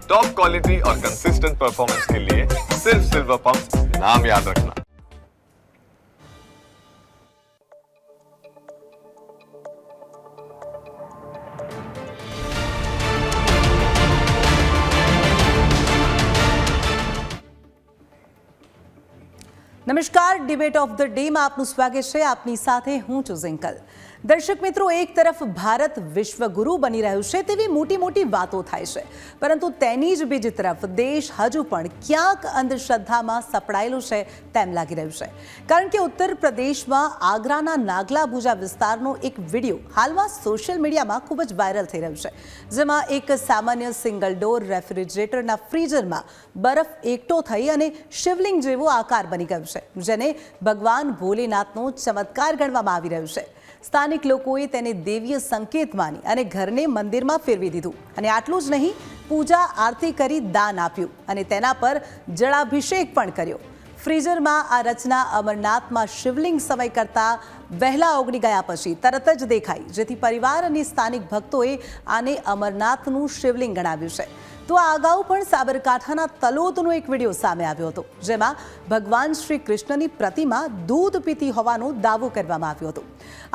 Top quality और consistent performance के लिए सिर्फ सिल्वर पंप नाम याद रखना। નમસ્કાર, ડિબેટ ઓફ ધ ડેમાં આપનું સ્વાગત છે. આપની સાથે હું છું ઝિંકલ. દર્શક મિત્રો, એક તરફ ભારત વિશ્વગુરુ બની રહ્યું છે તેવી મોટી મોટી વાતો થાય છે, પરંતુ તેની જ બીજી તરફ દેશ હજુ પણ ક્યાંક અંધશ્રદ્ધામાં સપડાયેલું છે તેમ લાગી રહ્યું છે. કારણ કે ઉત્તર પ્રદેશમાં આગ્રાના નાગલા ભુજા વિસ્તારનો એક વિડીયો હાલમાં સોશિયલ મીડિયામાં ખૂબ જ વાયરલ થઈ રહ્યું છે, જેમાં એક સામાન્ય સિંગલ ડોર રેફ્રિજરેટરના ફ્રીઝરમાં બરફ એકઠો થઈ અને શિવલિંગ જેવો આકાર બની ગયો છે, જેને ભગવાન ભોલેનાથનો ચમત્કાર ગણવામાં આવી રહ્યું છે. સ્થાનિક લોકોએ તેને દેવીય સંકેત માની અને ઘરને મંદિરમાં ફેરવી દીધું, અને આટલું જ નહીં, પૂજા આરતી કરી દાન આપ્યું અને તેના પર જળાભિષેક પણ કર્યો. ફ્રીઝરમાં આ રચના અમરનાથમાં શિવલિંગ સમય કરતાં વહેલા ઓગળી ગયા પછી તરત જ દેખાઈ, જેથી પરિવાર અને સ્થાનિક ભક્તોએ આને અમરનાથનું શિવલિંગ ગણાવ્યું છે. તો આ અગાઉ પણ સાબરકાંઠાના તલોદનો એક વિડીયો સામે આવ્યો હતો, જેમાં ભગવાન શ્રી કૃષ્ણની પ્રતિમા દૂધ પીતી હોવાનો દાવો કરવામાં આવ્યો હતો.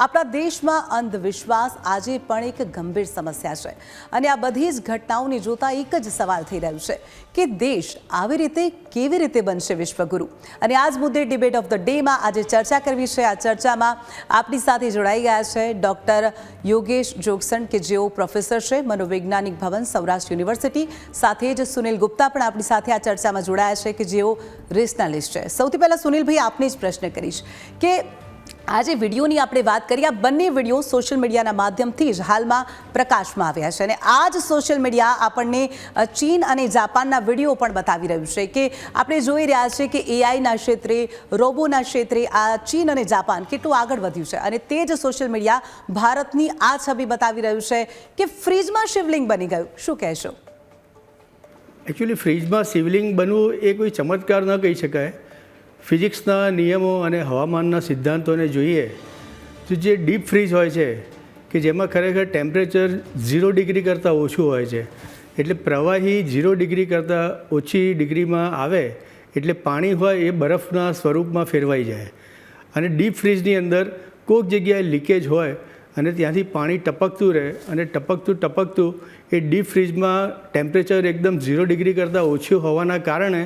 આપણા દેશમાં અંધવિશ્વાસ આજે પણ એક ગંભીર સમસ્યા છે, અને આ બધી જ ઘટનાઓને જોતા એક જ સવાલ થઈ રહ્યું છે કે દેશ આવી રીતે કેવી રીતે બનશે વિશ્વગુરુ. અને આ જ મુદ્દે ડિબેટ ઓફ ધ ડેમાં આજે ચર્ચા કરવી છે. આ ચર્ચામાં આપણી સાથે જોડાઈ ગયા છે ડૉક્ટર યોગેશ જોગસણ, કે જેઓ પ્રોફેસર છે મનોવૈજ્ઞાનિક ભવન સૌરાષ્ટ્ર યુનિવર્સિટી. સાથે જ સુનિલ ગુપ્તા પણ આપણી સાથે આ ચર્ચામાં જોડાયા છે, કે જેઓ રેશનાલિસ્ટ છે. સૌથી પહેલાં સુનિલભાઈ, આપને જ પ્રશ્ન કરીશ કે આજે વિડીયોની આપણે વાત કરીએ, આ બંને વિડીયો સોશિયલ મીડિયાના માધ્યમથી જ હાલમાં પ્રકાશમાં આવ્યા છે, અને આ જ સોશિયલ મીડિયા આપણને ચીન અને જાપાનના વિડીયો પણ બતાવી રહ્યું છે કે આપણે જોઈ રહ્યા છીએ કે એઆઈના ક્ષેત્રે, રોબોના ક્ષેત્રે આ ચીન અને જાપાન કેટલું આગળ વધ્યું છે, અને તે જ સોશિયલ મીડિયા ભારતની આ છબી બતાવી રહ્યું છે કે ફ્રીજમાં શિવલિંગ બની ગયું. શું કહેશો? એકચ્યુઅલી ફ્રીજમાં શિવલિંગ બનવું એ કોઈ ચમત્કાર ન કહી શકાય. ફિઝિક્સના નિયમો અને હવામાનના સિદ્ધાંતોને જોઈએ તો જે ડીપ ફ્રીજ હોય છે, કે જેમાં ખરેખર ટેમ્પરેચર 0 ડિગ્રી કરતાં ઓછું હોય છે, એટલે પ્રવાહી 0 ડિગ્રી કરતાં ઓછી ડિગ્રીમાં આવે એટલે પાણી હોય એ બરફના સ્વરૂપમાં ફેરવાઈ જાય. અને ડીપ ફ્રીજની અંદર કોઈક જગ્યાએ લીકેજ હોય અને ત્યાંથી પાણી ટપકતું રહે, અને ટપકતું એ ડીપ ફ્રીજમાં ટેમ્પરેચર એકદમ 0 ડિગ્રી કરતાં ઓછું હોવાના કારણે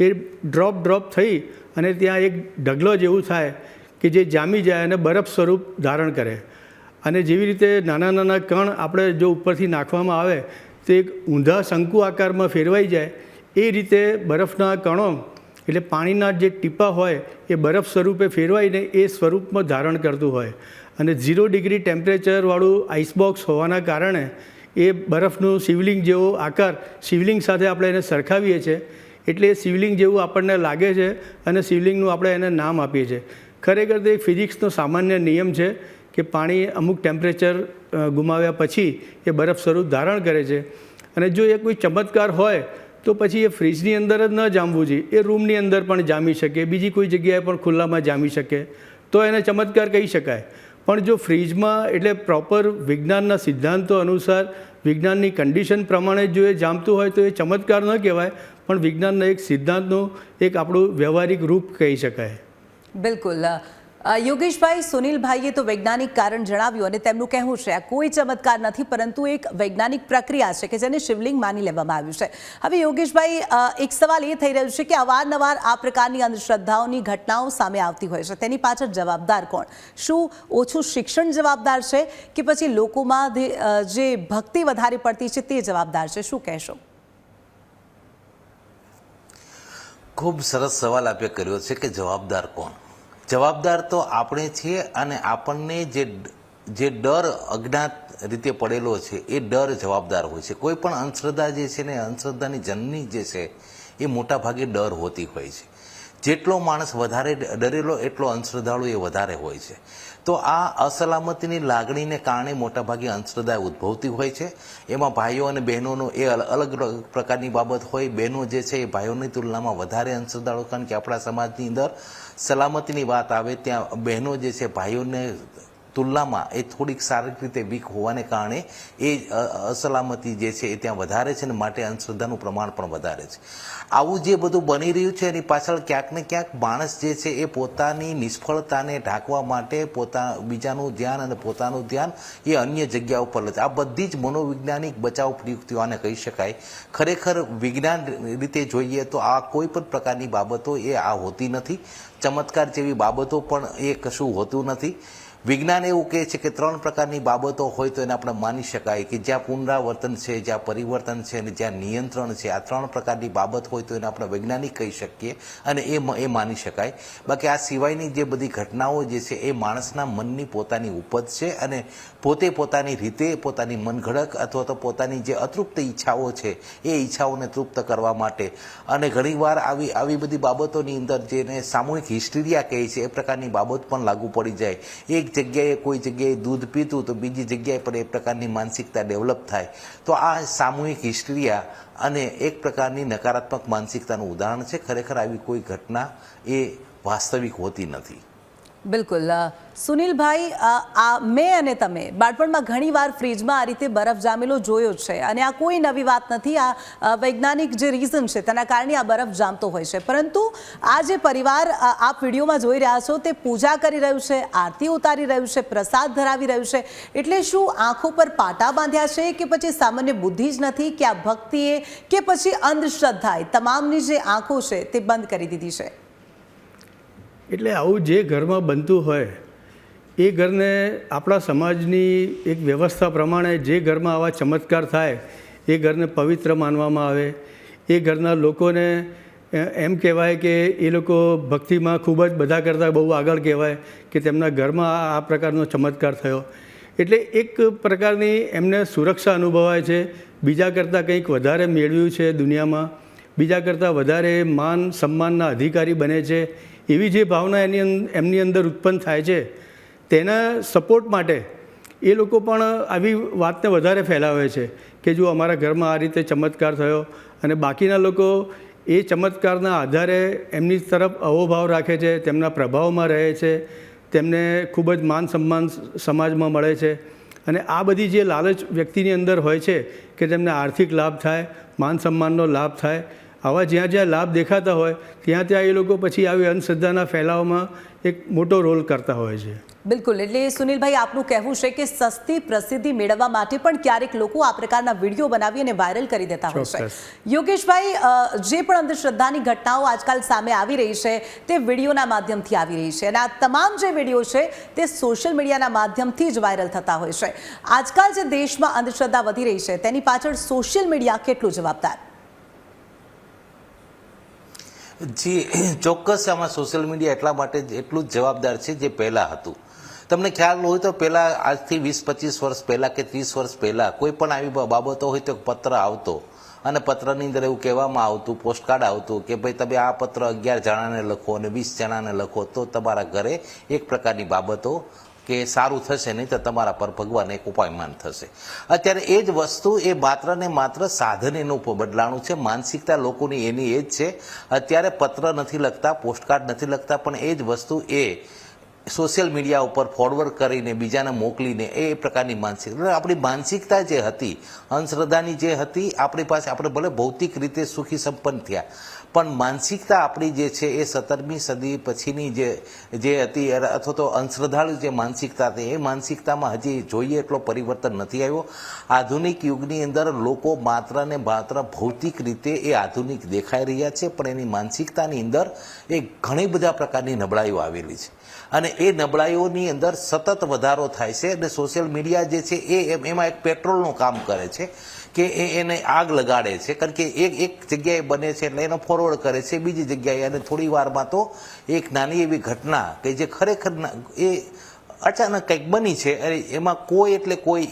એ ડ્રોપ થઈ અને ત્યાં એક ઢગલો જેવું થાય કે જે જામી જાય અને બરફ સ્વરૂપ ધારણ કરે. અને જેવી રીતે નાના નાના કણ આપણે જો ઉપરથી નાખવામાં આવે તો એક ઊંધા શંકુ આકારમાં ફેરવાઈ જાય, એ રીતે બરફના કણો એટલે પાણીના જે ટીપા હોય એ બરફ સ્વરૂપે ફેરવાઈને એ સ્વરૂપમાં ધારણ કરતું હોય. અને 0 ડિગ્રી ટેમ્પરેચરવાળું આઈસબોક્સ હોવાના કારણે એ બરફનું શિવલિંગ જેવો આકાર, શિવલિંગ સાથે આપણે એને સરખાવીએ છીએ, એટલે એ શિવલિંગ જેવું આપણને લાગે છે અને શિવલિંગનું આપણે એને નામ આપીએ છીએ. ખરેખર તે ફિઝિક્સનો સામાન્ય નિયમ છે કે પાણી અમુક ટેમ્પરેચર ગુમાવ્યા પછી એ બરફ સ્વરૂપ ધારણ કરે છે. અને જો એ કોઈ ચમત્કાર હોય તો પછી એ ફ્રીજની અંદર જ ન જામવું જોઈએ, એ રૂમની અંદર પણ જામી શકે, બીજી કોઈ જગ્યાએ પણ ખુલ્લામાં જામી શકે, તો એને ચમત્કાર કહી શકાય. પણ જો ફ્રીજમાં એટલે પ્રોપર વિજ્ઞાનના સિદ્ધાંતો અનુસાર, વિજ્ઞાનની કન્ડિશન પ્રમાણે જો એ જામતું હોય તો એ ચમત્કાર ન કહેવાય, પણ વિજ્ઞાનના એક સિદ્ધાંતનું એક આપણું વ્યવહારિક રૂપ કહી શકાય. બિલકુલ. યોગેશભાઈ, સુનિલભાઈએ તો વૈજ્ઞાનિક કારણ જણાવ્યું, અને તેમનું કહેવું છે આ કોઈ ચમત્કાર નથી, પરંતુ એક વૈજ્ઞાનિક પ્રક્રિયા છે કે જેને શિવલિંગ માની લેવામાં આવ્યું છે. હવે યોગેશભાઈ, એક સવાલ એ થઈ રહ્યો છે કે અવારનવાર આ પ્રકારની અંધશ્રદ્ધાઓની ઘટનાઓ સામે આવતી હોય છે, તેની પાછળ જવાબદાર કોણ? શું ઓછું શિક્ષણ જવાબદાર છે, કે પછી લોકોમાં જે ભક્તિ વધારે પડતી છે તે જવાબદાર છે? શું કહેશો? ખૂબ સરસ સવાલ આપે કર્યો છે કે જવાબદાર કોણ. જવાબદાર તો આપણે છીએ, અને આપણને જે ડર અજ્ઞાત રીતે પડેલો છે એ ડર જવાબદાર હોય છે. કોઈ પણ અંધશ્રદ્ધા જે છે ને, અંધશ્રદ્ધાની જનની જે છે એ મોટા ભાગે ડર હોતી હોય છે. જેટલો માણસ વધારે ડરેલો એટલો અંધશ્રદ્ધાળુ એ વધારે હોય છે. તો આ અસલામતીની લાગણીને કારણે મોટાભાગે અંધશ્રદ્ધા ઉદ્ભવતી હોય છે. એમાં ભાઈઓ અને બહેનોનો એ અલગ પ્રકારની બાબત હોય. બહેનો જે છે એ ભાઈઓની તુલનામાં વધારે અંધશ્રદ્ધાળુ, કારણ કે આપણા સમાજની અંદર સલામતીની વાત આવે ત્યાં બહેનો જે છે ભાઈઓને તુલનામાં એ થોડીક શારીરિક રીતે વીક હોવાને કારણે એ અસલામતી જે છે એ ત્યાં વધારે છે અને માટે અંધશ્રદ્ધાનું પ્રમાણ પણ વધારે છે. આવું જે બધું બની રહ્યું છે એની પાછળ ક્યાંક ને ક્યાંક માણસ જે છે એ પોતાની નિષ્ફળતાને ઢાંકવા માટે બીજાનું ધ્યાન અને પોતાનું ધ્યાન એ અન્ય જગ્યા ઉપર લે છે. આ બધી જ મનોવૈજ્ઞાનિક બચાવ પ્રયુક્તિઓ આને કહી શકાય. ખરેખર વિજ્ઞાન રીતે જોઈએ તો આ કોઈ પણ પ્રકારની બાબતો એ આ હોતી નથી. ચમત્કાર જેવી બાબતો પણ એ કશું હોતું નથી. વિજ્ઞાન એવું કહે છે કે 3 પ્રકારની બાબતો હોય તો એને આપણે માની શકાય કે જ્યાં પુનરાવર્તન છે, જ્યાં પરિવર્તન છે અને જ્યાં નિયંત્રણ છે. આ 3 પ્રકારની બાબત હોય તો એને આપણે વૈજ્ઞાનિક કહી શકીએ અને એ માની શકાય. બાકી આ સિવાયની જે બધી ઘટનાઓ જે છે એ માણસના મનની પોતાની ઉપજ છે અને પોતે પોતાની રીતે પોતાની મનઘડક અથવા તો પોતાની જે અતૃપ્ત ઈચ્છાઓ છે એ ઈચ્છાઓને તૃપ્ત કરવા માટે અને ઘણીવાર આવી બધી બાબતોની અંદર જેને સામૂહિક હિસ્ટીરિયા કહે છે એ પ્રકારની બાબત પણ લાગુ પડી જાય. એક જગ્યાએ કોઈ જગ્યાએ દૂધ પીતું તો બીજી જગ્યાએ પણ એ પ્રકારની માનસિકતા ડેવલપ થાય. તો આ સામૂહિક હિસ્ટ્રિયા અને એક પ્રકારની નકારાત્મક માનસિકતાનું ઉદાહરણ છે. ખરેખર આવી કોઈ ઘટના એ વાસ્તવિક હોતી નથી. બિલકુલ. સુનિલભાઈ, આ મેં અને તમે બાળપણમાં ઘણીવાર ફ્રીજમાં આ રીતે બરફ જામેલો જોયો છે અને આ કોઈ નવી વાત નથી. આ વૈજ્ઞાનિક જે રીઝન છે તેના કારણે આ બરફ જામતો હોય છે. પરંતુ આ જે પરિવાર આપ વિડીયોમાં જોઈ રહ્યા છો તે પૂજા કરી રહ્યું છે, આરતી ઉતારી રહ્યું છે, પ્રસાદ ધરાવી રહ્યું છે. એટલે શું આંખો પર પાટા બાંધ્યા છે કે પછી સામાન્ય બુદ્ધિ જ નથી કે આ ભક્તિએ કે પછી અંધશ્રદ્ધાએ તમામની જે આંખો છે તે બંધ કરી દીધી છે? એટલે આવું જે ઘરમાં બનતું હોય એ ઘરને આપણા સમાજની એક વ્યવસ્થા પ્રમાણે જે ઘરમાં આવા ચમત્કાર થાય એ ઘરને પવિત્ર માનવામાં આવે. એ ઘરના લોકોને એમ કહેવાય કે એ લોકો ભક્તિમાં ખૂબ જ બધા કરતાં બહુ આગળ કહેવાય કે તેમના ઘરમાં આ પ્રકારનો ચમત્કાર થયો. એટલે એક પ્રકારની એમને સુરક્ષા અનુભવાય છે. બીજા કરતાં કંઈક વધારે મેળવ્યું છે દુનિયામાં, બીજા કરતાં વધારે માન સન્માનના અધિકારી બને છે એવી જે ભાવના એમની અંદર ઉત્પન્ન થાય છે. તેના સપોર્ટ માટે એ લોકો પણ આવી વાતને વધારે ફેલાવે છે કે જો અમારા ઘરમાં આ રીતે ચમત્કાર થયો અને બાકીના લોકો એ ચમત્કારના આધારે એમની તરફ અહોભાવ રાખે છે, તેમના પ્રભાવમાં રહે છે, તેમને ખૂબ જ માન સન્માન સમાજમાં મળે છે. અને આ બધી જે લાલચ વ્યક્તિની અંદર હોય છે કે તેમને આર્થિક લાભ થાય, માન સન્માનનો લાભ થાય, આવા જ્યાં લાભ દેખાતા હોય ત્યાં એ લોકો પછી આવી અંધશ્રદ્ધાના ફેલાવામાં એક મોટો રોલ કરતા હોય છે. બિલકુલ. એટલે સુનિલભાઈ, આપનું કહેવું છે કે સસ્તી પ્રસિદ્ધિ મેળવવા માટે પણ ક્યારેક લોકો આ પ્રકારના વિડીયો બનાવી અને વાયરલ કરી દેતા હોય છે. યોગેશભાઈ, જે પણ અંધશ્રદ્ધાની ઘટનાઓ આજકાલ સામે આવી રહી છે તે વિડીયોના માધ્યમથી આવી રહી છે અને આ તમામ જે વિડીયો છે તે સોશિયલ મીડિયાના માધ્યમથી જ વાયરલ થતા હોય છે. આજકાલ જે દેશમાં અંધશ્રદ્ધા વધી રહી છે તેની પાછળ સોશિયલ મીડિયા કેટલું જવાબદાર? જી, ચોક્કસ આમાં સોશિયલ મીડિયા એટલા માટે એટલું જ જવાબદાર છે જે પહેલાં હતું. તમને ખ્યાલ હોય તો પહેલાં આજથી 20-25 વર્ષ પહેલાં કે 30 વર્ષ પહેલાં કોઈ પણ આવી બાબતો હોય તો પત્ર આવતો અને પત્રની અંદર એવું કહેવામાં આવતું, પોસ્ટકાર્ડ આવતું કે ભાઈ તમે આ પત્ર 11 જણાને લખો અને 20 જણાને લખો તો તમારા ઘરે એક પ્રકારની બાબતો કે સારું થશે, નહીં તો તમારા પર ભગવાન એક ઉપાયમાન થશે. અત્યારે એ જ વસ્તુ એ માત્ર ને માત્ર સાધન એનું બદલાણું છે. માનસિકતા લોકોની એની એ જ છે. અત્યારે પત્ર નથી લખતા, પોસ્ટકાર્ડ નથી લખતા, પણ એ જ વસ્તુ એ સોશિયલ મીડિયા ઉપર ફોરવર્ડ કરીને બીજાને મોકલીને એ પ્રકારની માનસિકતા. આપણી માનસિકતા જે હતી અંધશ્રદ્ધાની જે હતી આપણી પાસે, આપણે ભલે ભૌતિક રીતે સુખી સંપન્ન થયા પણ માનસિકતા આપણી જે છે એ 17મી સદી પછીની જે હતી અથવા તો અંધશ્રદ્ધાળુ જે માનસિકતા હતી એ માનસિકતામાં હજી જોઈએ એટલો પરિવર્તન નથી આવ્યો. આધુનિક યુગની અંદર લોકો માત્ર ને માત્ર ભૌતિક રીતે એ આધુનિક દેખાઈ રહ્યા છે પણ એની માનસિકતાની અંદર એ ઘણી બધા પ્રકારની નબળાઈઓ આવેલી છે અને એ નબળાઈઓની અંદર સતત વધારો થાય છે અને સોશિયલ મીડિયા જે છે એમાં એક પેટ્રોલનું કામ કરે છે કે એને આગ લગાડે છે. કારણ કે એક જગ્યાએ બને છે એટલે એનો ફોરવર્ડ કરે છે બીજી જગ્યાએ અને થોડી વારમાં તો એક નાની એવી ઘટના કે જે ખરેખર એ અચાનક કંઈક બની છે અને એમાં કોઈ એટલે કોઈ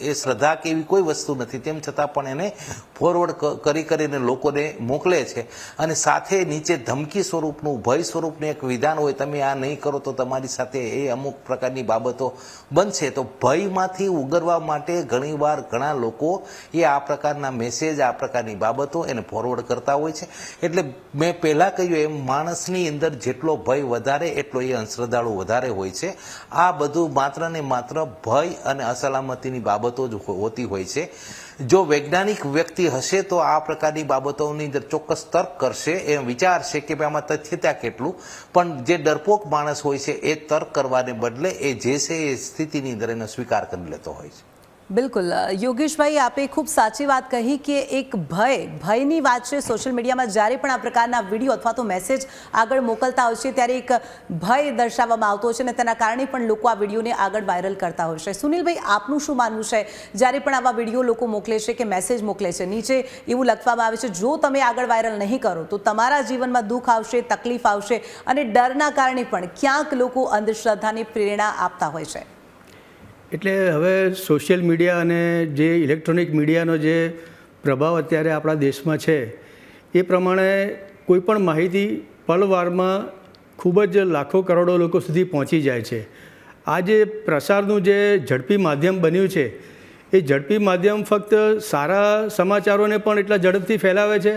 એ શ્રદ્ધા કે એવી કોઈ વસ્તુ નથી, તેમ છતાં પણ એને ફોરવર્ડ કરીને લોકોને મોકલે છે અને સાથે નીચે ધમકી સ્વરૂપનું ભય સ્વરૂપનું એક વિધાન હોય, તમે આ નહીં કરો તો તમારી સાથે એ અમુક પ્રકારની બાબતો બનશે. તો ભયમાંથી ઉગરવા માટે ઘણીવાર ઘણા લોકો એ આ પ્રકારના મેસેજ, આ પ્રકારની બાબતો એને ફોરવર્ડ કરતા હોય છે. એટલે મેં પહેલાં કહ્યું એમ માણસની અંદર જેટલો ભય વધારે એટલો એ અંધશ્રદ્ધાળુ વધારે હોય છે. આ બધું માત્ર ને માત્ર ભય અને અસલામતીની બાબતો જ હોતી હોય છે. જો વૈજ્ઞાનિક વ્યક્તિ હશે તો આ પ્રકારની બાબતોની અંદર ચોક્કસ તર્ક કરશે, એ વિચારશે કે ભાઈ આમાં તથ્યતા કેટલું. પણ જે ડરપોક માણસ હોય છે એ તર્ક કરવાને બદલે એ જે છે એ સ્થિતિની અંદર એનો સ્વીકાર કરી લેતો હોય છે. બિલકુલ યોગેશભાઈ, આપે ખૂબ સાચી વાત કહી કે એક ભયની વાત છે. સોશિયલ મીડિયામાં જ્યારે પણ આ પ્રકારના વિડીયો અથવા તો મેસેજ આગળ મોકલતા હોય છે ત્યારે એક ભય દર્શાવવામાં આવતો હોય છે અને તેના કારણે પણ લોકો આ વિડીયોને આગળ વાયરલ કરતા હોય છે. સુનિલભાઈ, આપનું શું માનવું છે જ્યારે પણ આવા વિડીયો લોકો મોકલે છે કે મેસેજ મોકલે છે, નીચે એવું લખવામાં આવે છે જો તમે આગળ વાયરલ નહીં કરો તો તમારા જીવનમાં દુઃખ આવશે, તકલીફ આવશે અને ડરના કારણે પણ ક્યાંક લોકો અંધશ્રદ્ધાની પ્રેરણા આપતા હોય છે. એટલે હવે સોશિયલ મીડિયા અને જે ઇલેક્ટ્રોનિક મીડિયાનો જે પ્રભાવ અત્યારે આપણા દેશમાં છે એ પ્રમાણે કોઈ પણ માહિતી પળવારમાં ખૂબ જ લાખો કરોડો લોકો સુધી પહોંચી જાય છે. આ જે પ્રસારનું જે ઝડપી માધ્યમ બન્યું છે એ ઝડપી માધ્યમ ફક્ત સારા સમાચારોને પણ એટલા ઝડપથી ફેલાવે છે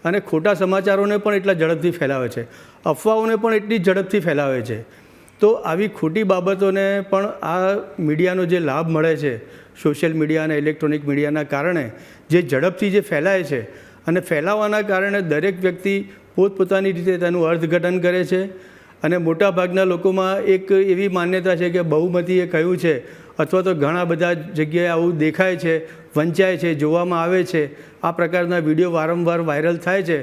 અને ખોટા સમાચારોને પણ એટલા ઝડપથી ફેલાવે છે, અફવાઓને પણ એટલી ઝડપથી ફેલાવે છે. તો આવી ખોટી બાબતોને પણ આ મીડિયાનો જે લાભ મળે છે, સોશિયલ મીડિયા અને ઇલેક્ટ્રોનિક મીડિયાના કારણે જે ઝડપથી જે ફેલાય છે અને ફેલાવાના કારણે દરેક વ્યક્તિ પોતપોતાની રીતે તેનું અર્થઘટન કરે છે. અને મોટાભાગના લોકોમાં એક એવી માન્યતા છે કે બહુમતીએ કહ્યું છે અથવા તો ઘણા બધા જગ્યાએ આવું દેખાય છે, વંચાય છે, જોવામાં આવે છે, આ પ્રકારના વિડીયો વારંવાર વાયરલ થાય છે,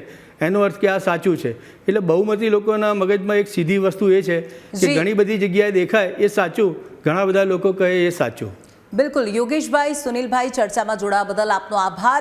એનો અર્થ કે આ સાચું છે. એટલે બહુમતી લોકોના મગજમાં એક સીધી વસ્તુ એ છે કે ઘણી બધી જગ્યાએ દેખાય એ સાચું, ઘણા બધા લોકો કહે એ સાચું. બિલકુલ યોગેશભાઈ, સુનિલભાઈ, ચર્ચામાં જોડાવા બદલ આપનો આભાર.